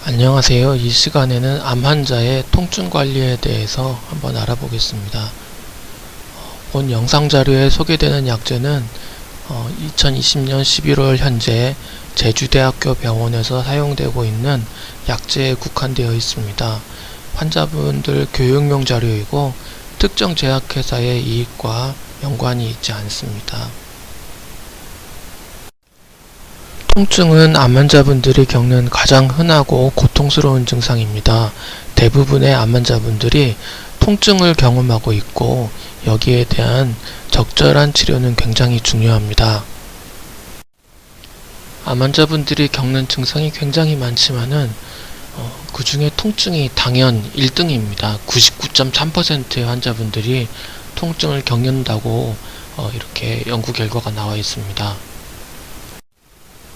안녕하세요. 이 시간에는 암 환자의 통증 관리에 대해서 한번 알아보겠습니다. 본 영상 자료에 소개되는 약제는 2020년 11월 현재 제주대학교 병원에서 사용되고 있는 약제에 국한되어 있습니다. 환자분들 교육용 자료이고 특정 제약회사의 이익과 연관이 있지 않습니다. 통증은 암 환자분들이 겪는 가장 흔하고 고통스러운 증상입니다. 대부분의 암 환자분들이 통증을 경험하고 있고 여기에 대한 적절한 치료는 굉장히 중요합니다. 암 환자분들이 겪는 증상이 굉장히 많지만은 그 중에 통증이 당연 1등입니다. 99.3%의 환자분들이 통증을 겪는다고 이렇게 연구 결과가 나와 있습니다.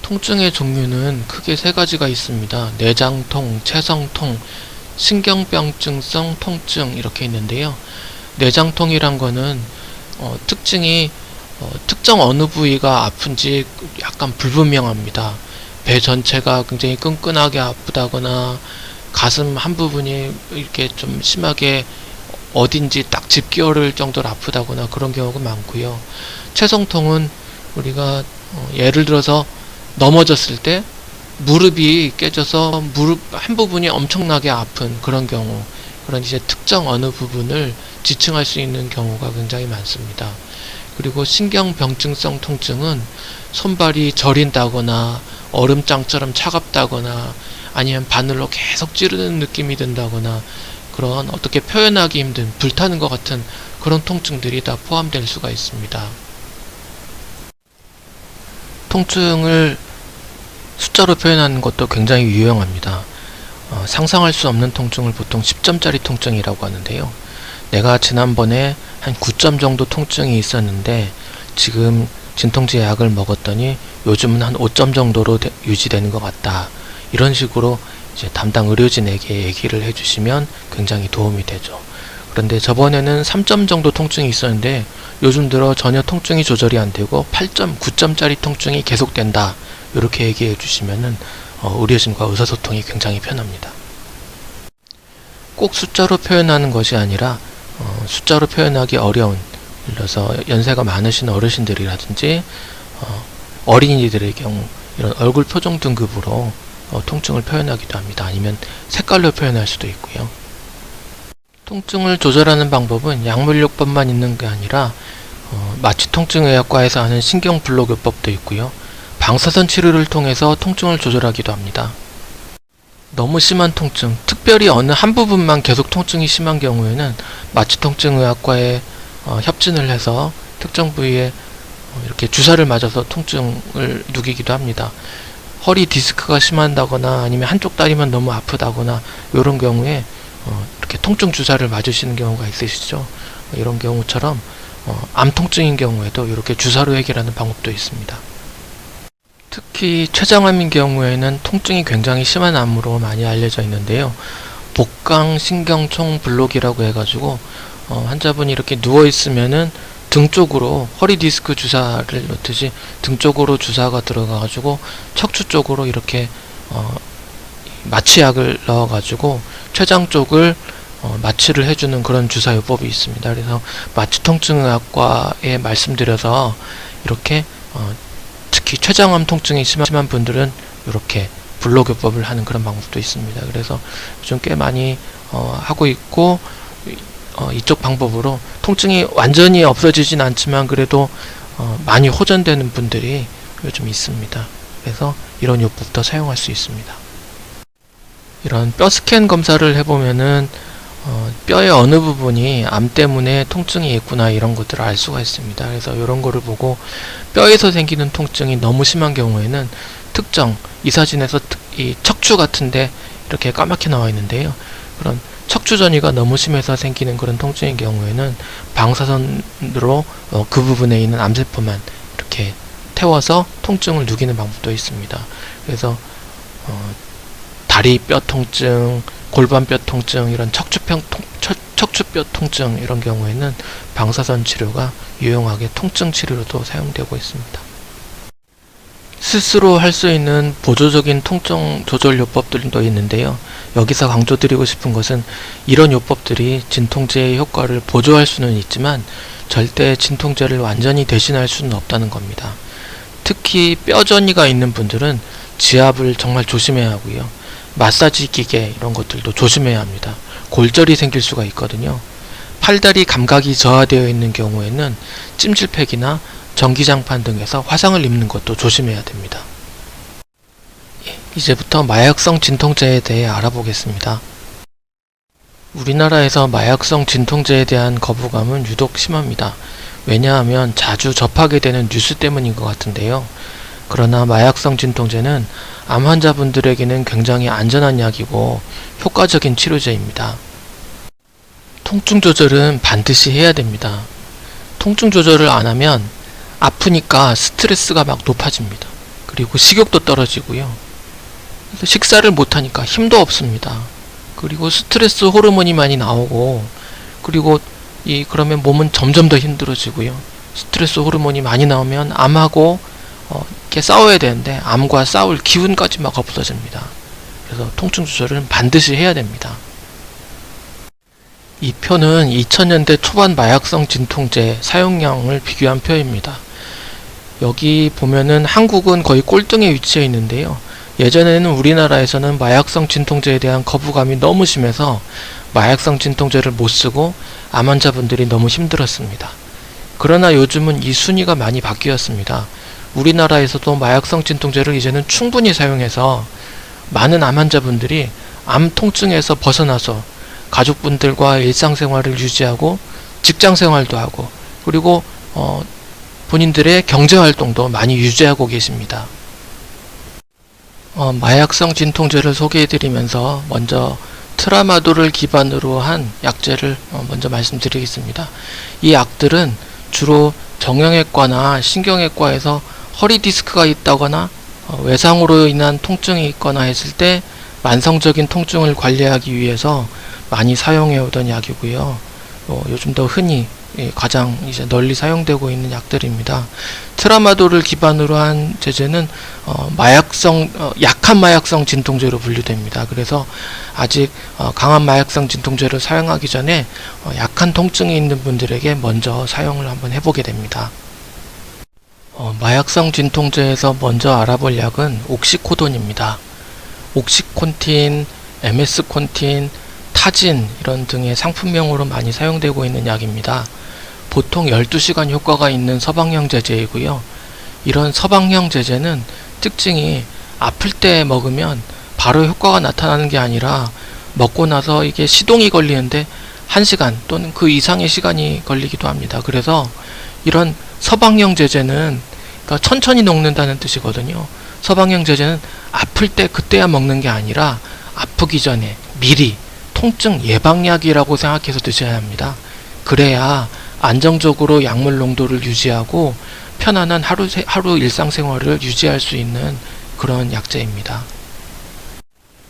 통증의 종류는 크게 세 가지가 있습니다. 내장통, 체성통, 신경병증성 통증 이렇게 있는데요. 내장통이란 거는 특징이 특정 어느 부위가 아픈지 약간 불분명합니다. 배 전체가 굉장히 끈끈하게 아프다거나 가슴 한 부분이 이렇게 좀 심하게 어딘지 딱 집기어를 정도로 아프다거나 그런 경우가 많고요. 체성통은 우리가 예를 들어서 넘어졌을 때 무릎이 깨져서 무릎 한 부분이 엄청나게 아픈 그런 경우, 그런 이제 특정 어느 부분을 지칭할 수 있는 경우가 굉장히 많습니다. 그리고 신경병증성 통증은 손발이 저린다거나 얼음장처럼 차갑다거나 아니면 바늘로 계속 찌르는 느낌이 든다거나 그런 어떻게 표현하기 힘든 불타는 것 같은 그런 통증들이 다 포함될 수가 있습니다. 통증을 숫자로 표현하는 것도 굉장히 유용합니다. 상상할 수 없는 통증을 보통 10점짜리 통증이라고 하는데요. 내가 지난번에 한 9점 정도 통증이 있었는데 지금 진통제 약을 먹었더니 요즘은 한 5점 정도로 유지되는 것 같다. 이런 식으로 이제 담당 의료진에게 얘기를 해주시면 굉장히 도움이 되죠. 그런데 저번에는 3점 정도 통증이 있었는데 요즘 들어 전혀 통증이 조절이 안 되고 8점, 9점짜리 통증이 계속된다. 이렇게 얘기해 주시면은 의료진과 의사소통이 굉장히 편합니다. 꼭 숫자로 표현하는 것이 아니라 숫자로 표현하기 어려운, 예를 들어서 연세가 많으신 어르신들이라든지 어린이들의 경우 이런 얼굴 표정 등급으로 통증을 표현하기도 합니다. 아니면 색깔로 표현할 수도 있고요. 통증을 조절하는 방법은 약물요법만 있는 게 아니라 마취통증의학과에서 하는 신경블록요법도 있고요. 방사선 치료를 통해서 통증을 조절하기도 합니다. 너무 심한 통증, 특별히 어느 한 부분만 계속 통증이 심한 경우에는 마취통증의학과에 협진을 해서 특정 부위에 이렇게 주사를 맞아서 통증을 누기기도 합니다. 허리 디스크가 심하다거나 아니면 한쪽 다리만 너무 아프다거나 이런 경우에 이렇게 통증 주사를 맞으시는 경우가 있으시죠. 이런 경우처럼 암 통증인 경우에도 이렇게 주사로 해결하는 방법도 있습니다. 특히 췌장암인 경우에는 통증이 굉장히 심한 암으로 많이 알려져 있는데요. 복강신경총 블록이라고 해가지고 환자분이 이렇게 누워 있으면은 등 쪽으로 허리 디스크 주사를 놓듯이 등 쪽으로 주사가 들어가가지고 척추 쪽으로 이렇게 마취약을 넣어가지고 췌장 쪽을 마취를 해주는 그런 주사요법이 있습니다. 그래서 마취통증의학과에 말씀드려서 이렇게 특히 췌장암 통증이 심한 분들은 이렇게 블록요법을 하는 그런 방법도 있습니다. 그래서 요즘 꽤 많이 하고 있고 이쪽 방법으로 통증이 완전히 없어지진 않지만 그래도 많이 호전되는 분들이 요즘 있습니다. 그래서 이런 요법도 사용할 수 있습니다. 이런 뼈 스캔 검사를 해보면은 뼈의 어느 부분이 암 때문에 통증이 있구나 이런 것들을 알 수가 있습니다. 그래서 이런 거를 보고 뼈에서 생기는 통증이 너무 심한 경우에는 특정 이 사진에서 이 척추 같은데 이렇게 까맣게 나와 있는데요. 그런 척추 전이가 너무 심해서 생기는 그런 통증인 경우에는 방사선으로 그 부분에 있는 암세포만 이렇게 태워서 통증을 누기는 방법도 있습니다. 그래서 다리뼈 통증, 골반뼈 통증, 이런 척추뼈 통증 이런 경우에는 방사선 치료가 유용하게 통증 치료로도 사용되고 있습니다. 스스로 할 수 있는 보조적인 통증 조절 요법들도 있는데요. 여기서 강조드리고 싶은 것은 이런 요법들이 진통제의 효과를 보조할 수는 있지만 절대 진통제를 완전히 대신할 수는 없다는 겁니다. 특히 뼈저리가 있는 분들은 지압을 정말 조심해야 하고요. 마사지 기계 이런 것들도 조심해야 합니다. 골절이 생길 수가 있거든요. 팔다리 감각이 저하되어 있는 경우에는 찜질팩이나 전기장판 등에서 화상을 입는 것도 조심해야 됩니다. 이제부터 마약성 진통제에 대해 알아보겠습니다. 우리나라에서 마약성 진통제에 대한 거부감은 유독 심합니다. 왜냐하면 자주 접하게 되는 뉴스 때문인 것 같은데요. 그러나 마약성 진통제는 암 환자분들에게는 굉장히 안전한 약이고 효과적인 치료제입니다. 통증 조절은 반드시 해야 됩니다. 통증 조절을 안 하면 아프니까 스트레스가 막 높아집니다. 그리고 식욕도 떨어지고요. 식사를 못하니까 힘도 없습니다. 그리고 스트레스 호르몬이 많이 나오고, 그리고 그러면 몸은 점점 더 힘들어지고요. 스트레스 호르몬이 많이 나오면 암하고 이렇게 싸워야 되는데 암과 싸울 기운까지 막 없어집니다. 그래서 통증 조절은 반드시 해야 됩니다. 이 표는 2000년대 초반 마약성 진통제 사용량을 비교한 표입니다. 여기 보면은 한국은 거의 꼴등에 위치해 있는데요. 예전에는 우리나라에서는 마약성 진통제에 대한 거부감이 너무 심해서 마약성 진통제를 못 쓰고 암 환자분들이 너무 힘들었습니다. 그러나 요즘은 이 순위가 많이 바뀌었습니다. 우리나라에서도 마약성 진통제를 이제는 충분히 사용해서 많은 암 환자분들이 암 통증에서 벗어나서 가족분들과 일상생활을 유지하고 직장생활도 하고, 그리고 본인들의 경제활동도 많이 유지하고 계십니다. 마약성 진통제를 소개해드리면서 먼저 트라마돌을 기반으로 한 약제를 먼저 말씀드리겠습니다. 이 약들은 주로 정형외과나 신경외과에서 허리 디스크가 있다거나 외상으로 인한 통증이 있거나 했을 때 만성적인 통증을 관리하기 위해서 많이 사용해 오던 약이고요. 요즘 더 흔히 가장 이제 널리 사용되고 있는 약들입니다. 트라마돌을 기반으로 한 제제는 약한 마약성 진통제로 분류됩니다. 그래서 아직 강한 마약성 진통제를 사용하기 전에 약한 통증이 있는 분들에게 먼저 사용을 한번 해보게 됩니다. 마약성 진통제에서 먼저 알아볼 약은 옥시코돈입니다. 옥시콘틴, MS콘틴, 타진 이런 등의 상품명으로 많이 사용되고 있는 약입니다. 보통 12시간 효과가 있는 서방형 제제이고요. 이런 서방형 제제는 특징이 아플 때 먹으면 바로 효과가 나타나는 게 아니라 먹고 나서 이게 시동이 걸리는데 1시간 또는 그 이상의 시간이 걸리기도 합니다. 그래서 이런 서방형 제제는 그러니까 천천히 녹는다는 뜻이거든요. 서방형 제제는 아플 때 그때야 먹는 게 아니라 아프기 전에 미리 통증 예방약이라고 생각해서 드셔야 합니다. 그래야 안정적으로 약물 농도를 유지하고 편안한 하루 일상생활을 유지할 수 있는 그런 약제입니다.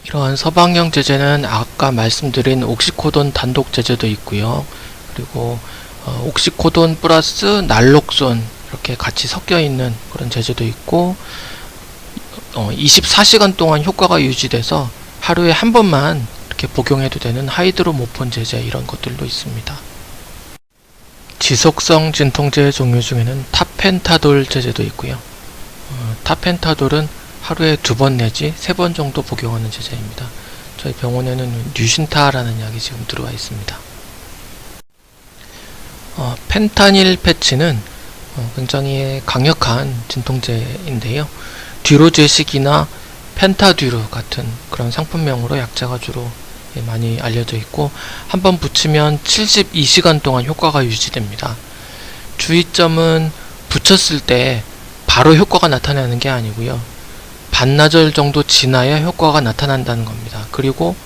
이러한 서방형 제제는 아까 말씀드린 옥시코돈 단독 제제도 있고요. 그리고 옥시코돈 플러스 날록손 이렇게 같이 섞여 있는 그런 제제도 있고 24시간 동안 효과가 유지돼서 하루에 한 번만 이렇게 복용해도 되는 하이드로모폰 제제 이런 것들도 있습니다. 지속성 진통제 종류 중에는 타펜타돌 제제도 있고요. 타펜타돌은 하루에 2번 내지 3번 정도 복용하는 제제입니다. 저희 병원에는 뉴신타라는 약이 지금 들어와 있습니다. 펜타닐 패치는 굉장히 강력한 진통제인데요. 듀로제식이나 펜타듀르 같은 그런 상품명으로 약제가 주로 많이 알려져 있고 한번 붙이면 72시간 동안 효과가 유지됩니다. 주의점은 붙였을 때 바로 효과가 나타나는 게 아니고요. 반나절 정도 지나야 효과가 나타난다는 겁니다. 그리고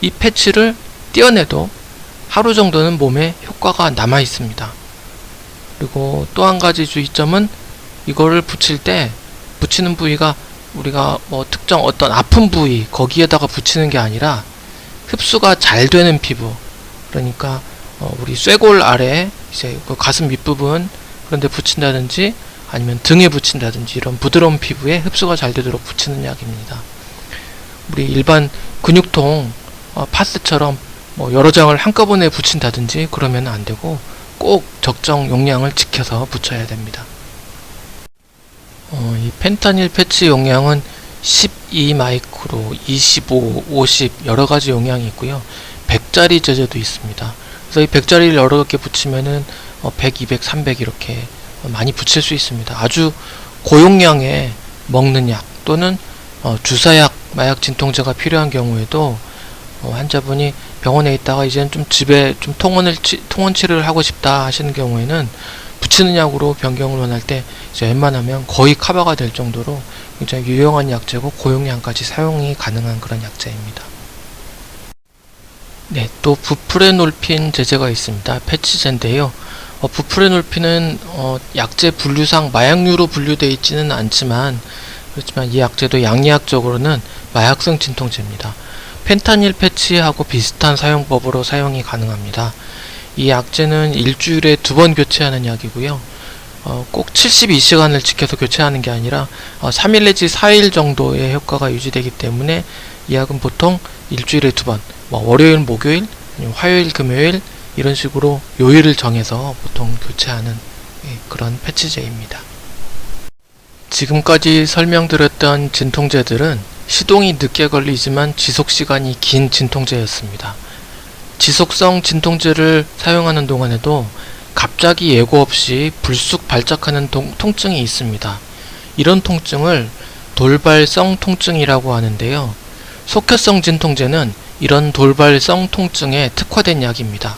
이 패치를 떼어내도 하루 정도는 몸에 효과가 남아 있습니다. 그리고 또 한 가지 주의점은 이거를 붙일 때 붙이는 부위가 우리가 특정 어떤 아픈 부위 거기에다가 붙이는 게 아니라 흡수가 잘 되는 피부, 그러니까 우리 쇄골 아래 이제 그 가슴 밑부분 그런 데 붙인다든지 아니면 등에 붙인다든지 이런 부드러운 피부에 흡수가 잘 되도록 붙이는 약입니다. 우리 일반 근육통 파스처럼 뭐 여러 장을 한꺼번에 붙인다든지 그러면 안 되고 꼭 적정 용량을 지켜서 붙여야 됩니다. 이 펜타닐 패치 용량은 12마이크로, 25, 50 여러 가지 용량이 있고요. 100짜리 제제도 있습니다. 그래서 이 100짜리를 여러 개 붙이면은 100, 200, 300 이렇게 많이 붙일 수 있습니다. 아주 고용량의 먹는 약 또는 주사약, 마약 진통제가 필요한 경우에도 환자분이 병원에 있다가 이제는 좀 집에 좀 통원 치료를 하고 싶다 하시는 경우에는 붙이는 약으로 변경을 원할 때 이제 웬만하면 거의 커버가 될 정도로 굉장히 유용한 약제고 고용량까지 사용이 가능한 그런 약제입니다. 네, 또 부프레놀핀 제제가 있습니다. 패치제인데요. 부프레놀핀은 약제 분류상 마약류로 분류되어 있지는 않지만 그렇지만 이 약제도 양리학적으로는 마약성 진통제입니다. 펜타닐 패치하고 비슷한 사용법으로 사용이 가능합니다. 이 약제는 일주일에 2번 교체하는 약이고요. 꼭 72시간을 지켜서 교체하는 게 아니라 3일 내지 4일 정도의 효과가 유지되기 때문에 이 약은 보통 일주일에 2번, 월요일, 목요일, 화요일, 금요일 이런 식으로 요일을 정해서 보통 교체하는 그런 패치제입니다. 지금까지 설명드렸던 진통제들은 시동이 늦게 걸리지만 지속시간이 긴 진통제였습니다. 지속성 진통제를 사용하는 동안에도 갑자기 예고 없이 불쑥 발작하는 통증이 있습니다. 이런 통증을 돌발성 통증이라고 하는데요. 속혈성 진통제는 이런 돌발성 통증에 특화된 약입니다.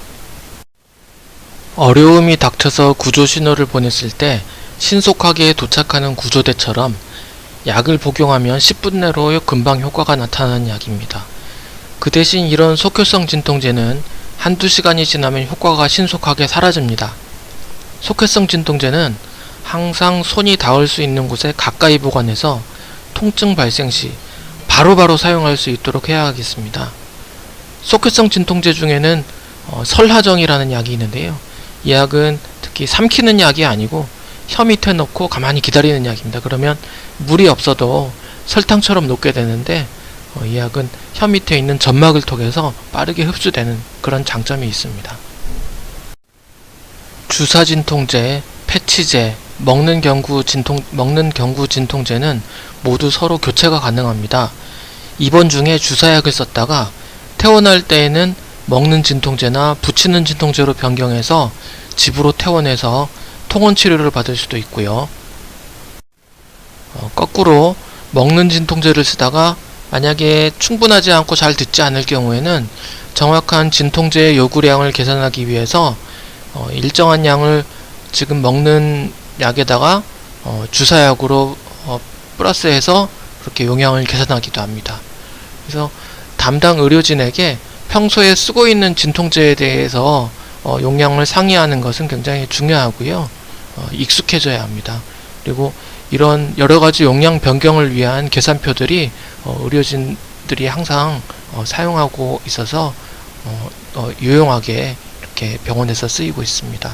어려움이 닥쳐서 구조 신호를 보냈을 때 신속하게 도착하는 구조대처럼 약을 복용하면 10분 내로 금방 효과가 나타나는 약입니다. 그 대신 이런 속혈성 진통제는 한두 시간이 지나면 효과가 신속하게 사라집니다. 속혈성 진통제는 항상 손이 닿을 수 있는 곳에 가까이 보관해서 통증 발생 시 바로바로 사용할 수 있도록 해야 하겠습니다. 속혈성 진통제 중에는 설하정이라는 약이 있는데요. 이 약은 특히 삼키는 약이 아니고 혀 밑에 넣고 가만히 기다리는 약입니다. 그러면 물이 없어도 설탕처럼 녹게 되는데 이 약은 혀 밑에 있는 점막을 통해서 빠르게 흡수되는 그런 장점이 있습니다. 주사 진통제, 패치제, 먹는 경구 진통제는 모두 서로 교체가 가능합니다. 입원 중에 주사약을 썼다가 퇴원할 때에는 먹는 진통제나 붙이는 진통제로 변경해서 집으로 퇴원해서 통원 치료를 받을 수도 있고요. 거꾸로 먹는 진통제를 쓰다가 만약에 충분하지 않고 잘 듣지 않을 경우에는 정확한 진통제의 요구량을 계산하기 위해서 일정한 양을 지금 먹는 약에다가 주사약으로 플러스해서 그렇게 용량을 계산하기도 합니다. 그래서 담당 의료진에게 평소에 쓰고 있는 진통제에 대해서 용량을 상의하는 것은 굉장히 중요하고요. 익숙해져야 합니다. 그리고 이런 여러가지 용량 변경을 위한 계산표들이 의료진들이 항상 사용하고 있어서 유용하게 이렇게 병원에서 쓰이고 있습니다.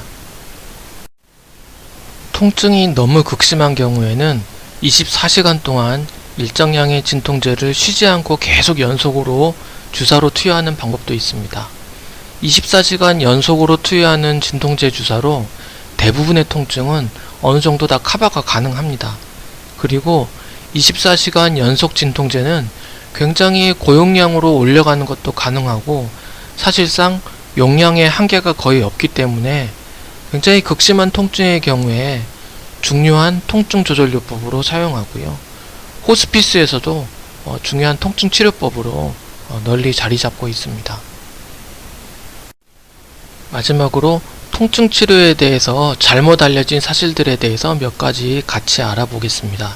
통증이 너무 극심한 경우에는 24시간 동안 일정량의 진통제를 쉬지 않고 계속 연속으로 주사로 투여하는 방법도 있습니다. 24시간 연속으로 투여하는 진통제 주사로 대부분의 통증은 어느 정도 다 커버가 가능합니다. 그리고 24시간 연속 진통제는 굉장히 고용량으로 올려가는 것도 가능하고 사실상 용량의 한계가 거의 없기 때문에 굉장히 극심한 통증의 경우에 중요한 통증 조절요법으로 사용하고요. 호스피스에서도 중요한 통증 치료법으로 널리 자리 잡고 있습니다. 마지막으로 통증 치료에 대해서 잘못 알려진 사실들에 대해서 몇 가지 같이 알아보겠습니다.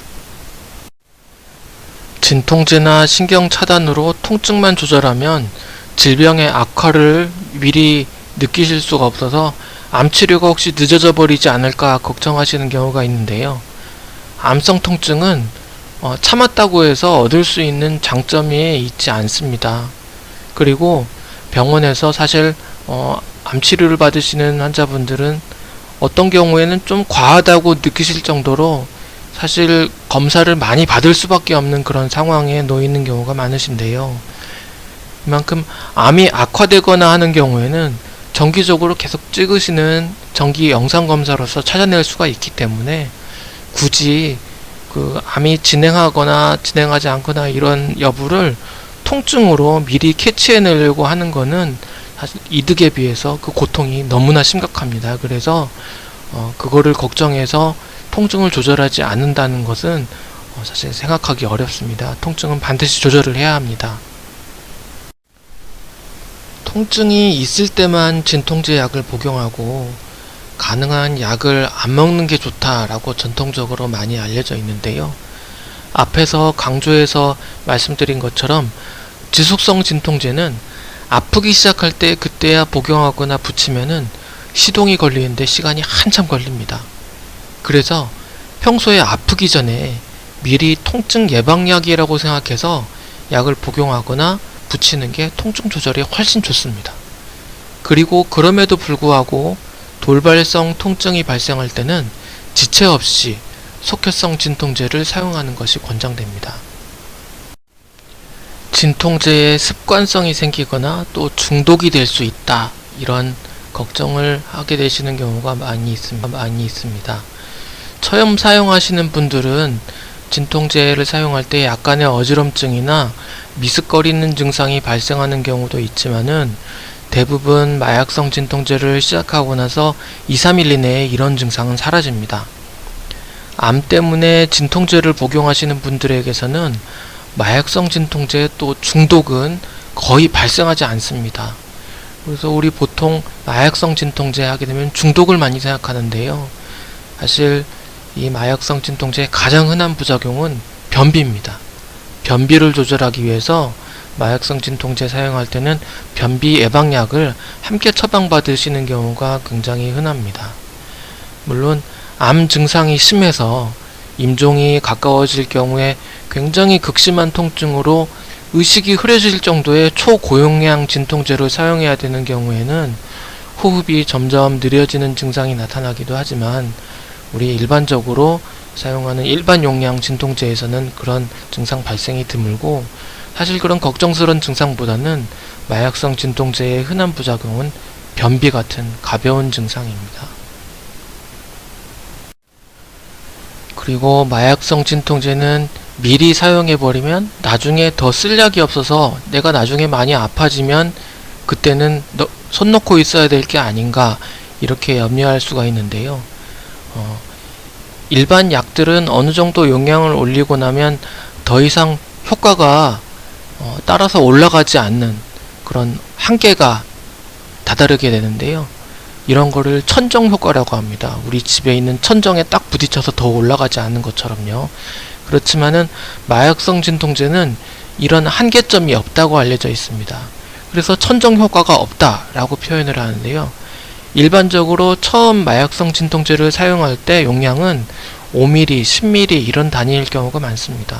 진통제나 신경 차단으로 통증만 조절하면 질병의 악화를 미리 느끼실 수가 없어서 암 치료가 혹시 늦어져 버리지 않을까 걱정하시는 경우가 있는데요. 암성 통증은 참았다고 해서 얻을 수 있는 장점이 있지 않습니다. 그리고 병원에서 사실 암 치료를 받으시는 환자분들은 어떤 경우에는 좀 과하다고 느끼실 정도로 사실 검사를 많이 받을 수밖에 없는 그런 상황에 놓여 있는 경우가 많으신데요. 이만큼 암이 악화되거나 하는 경우에는 정기적으로 계속 찍으시는 정기 영상 검사로서 찾아낼 수가 있기 때문에 굳이 그 암이 진행하거나 진행하지 않거나 이런 여부를 통증으로 미리 캐치해내려고 하는 거는 사실 이득에 비해서 그 고통이 너무나 심각합니다. 그래서 그거를 걱정해서 통증을 조절하지 않는다는 것은 사실 생각하기 어렵습니다. 통증은 반드시 조절을 해야 합니다. 통증이 있을 때만 진통제 약을 복용하고 가능한 약을 안 먹는 게 좋다라고 전통적으로 많이 알려져 있는데요. 앞에서 강조해서 말씀드린 것처럼 지속성 진통제는 아프기 시작할 때 그때야 복용하거나 붙이면은 시동이 걸리는데 시간이 한참 걸립니다. 그래서 평소에 아프기 전에 미리 통증 예방약이라고 생각해서 약을 복용하거나 붙이는 게 통증 조절에 훨씬 좋습니다. 그리고 그럼에도 불구하고 돌발성 통증이 발생할 때는 지체 없이 속혈성 진통제를 사용하는 것이 권장됩니다. 진통제에 습관성이 생기거나 또 중독이 될 수 있다, 이런 걱정을 하게 되시는 경우가 많이 있습니다. 처음 사용하시는 분들은 진통제를 사용할 때 약간의 어지럼증이나 미습거리는 증상이 발생하는 경우도 있지만은 대부분 마약성 진통제를 시작하고 나서 2-3일 이내에 이런 증상은 사라집니다. 암 때문에 진통제를 복용하시는 분들에게서는 마약성 진통제 또 중독은 거의 발생하지 않습니다. 그래서 우리 보통 마약성 진통제 하게 되면 중독을 많이 생각하는데요. 사실 이 마약성 진통제의 가장 흔한 부작용은 변비입니다. 변비를 조절하기 위해서 마약성 진통제 사용할 때는 변비 예방약을 함께 처방받으시는 경우가 굉장히 흔합니다. 물론 암 증상이 심해서 임종이 가까워질 경우에 굉장히 극심한 통증으로 의식이 흐려질 정도의 초고용량 진통제를 사용해야 되는 경우에는 호흡이 점점 느려지는 증상이 나타나기도 하지만 우리 일반적으로 사용하는 일반 용량 진통제에서는 그런 증상 발생이 드물고, 사실 그런 걱정스러운 증상보다는 마약성 진통제의 흔한 부작용은 변비 같은 가벼운 증상입니다. 그리고 마약성 진통제는 미리 사용해버리면 나중에 더 쓸 약이 없어서 내가 나중에 많이 아파지면 그때는 손 놓고 있어야 될 게 아닌가, 이렇게 염려할 수가 있는데요. 일반 약들은 어느 정도 용량을 올리고 나면 더 이상 효과가 따라서 올라가지 않는 그런 한계가 다다르게 되는데요. 이런 거를 천정 효과라고 합니다. 우리 집에 있는 천정에 딱 부딪혀서 더 올라가지 않는 것처럼요. 그렇지만은 마약성 진통제는 이런 한계점이 없다고 알려져 있습니다. 그래서 천정 효과가 없다라고 표현을 하는데요. 일반적으로 처음 마약성 진통제를 사용할 때 용량은 5ml, 10ml 이런 단위일 경우가 많습니다.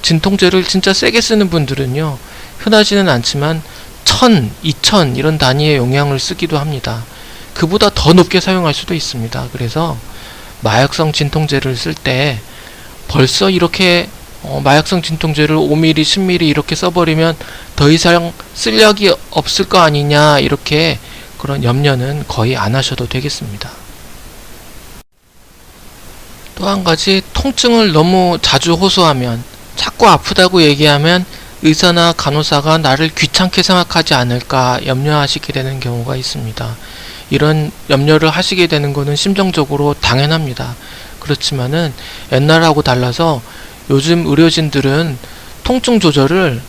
진통제를 진짜 세게 쓰는 분들은요, 흔하지는 않지만 1000, 2000 이런 단위의 용량을 쓰기도 합니다. 그보다 더 높게 사용할 수도 있습니다. 그래서 마약성 진통제를 쓸 때 벌써 이렇게 마약성 진통제를 5ml, 10ml 이렇게 써버리면 더 이상 쓸 약이 없을 거 아니냐, 이렇게 그런 염려는 거의 안 하셔도 되겠습니다. 또 한 가지, 통증을 너무 자주 호소하면, 자꾸 아프다고 얘기하면 의사나 간호사가 나를 귀찮게 생각하지 않을까 염려하시게 되는 경우가 있습니다. 이런 염려를 하시게 되는 것은 심정적으로 당연합니다. 그렇지만은 옛날하고 달라서 요즘 의료진들은 통증 조절을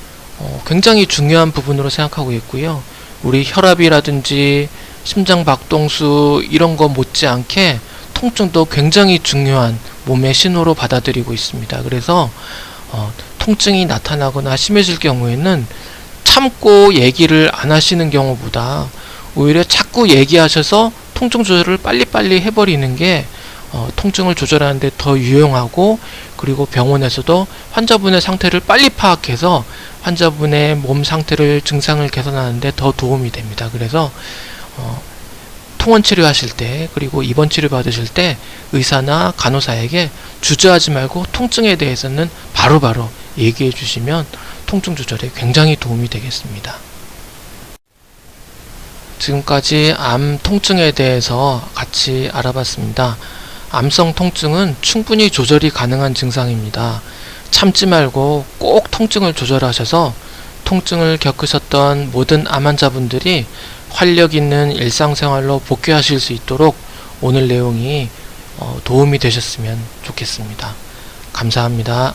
굉장히 중요한 부분으로 생각하고 있고요. 우리 혈압이라든지 심장 박동수 이런 거 못지않게 통증도 굉장히 중요한 몸의 신호로 받아들이고 있습니다. 그래서 통증이 나타나거나 심해질 경우에는 참고 얘기를 안 하시는 경우보다 오히려 자꾸 얘기하셔서 통증 조절을 빨리빨리 해버리는 게 통증을 조절하는 데 더 유용하고, 그리고 병원에서도 환자분의 상태를 빨리 파악해서 환자분의 몸 상태를, 증상을 개선하는 데 더 도움이 됩니다. 그래서 통원 치료하실 때, 그리고 입원 치료 받으실 때 의사나 간호사에게 주저하지 말고 통증에 대해서는 바로바로 얘기해 주시면 통증 조절에 굉장히 도움이 되겠습니다. 지금까지 암 통증에 대해서 같이 알아봤습니다. 암성 통증은 충분히 조절이 가능한 증상입니다. 참지 말고 꼭 통증을 조절하셔서 통증을 겪으셨던 모든 암 환자분들이 활력 있는 일상생활로 복귀하실 수 있도록 오늘 내용이 도움이 되셨으면 좋겠습니다. 감사합니다.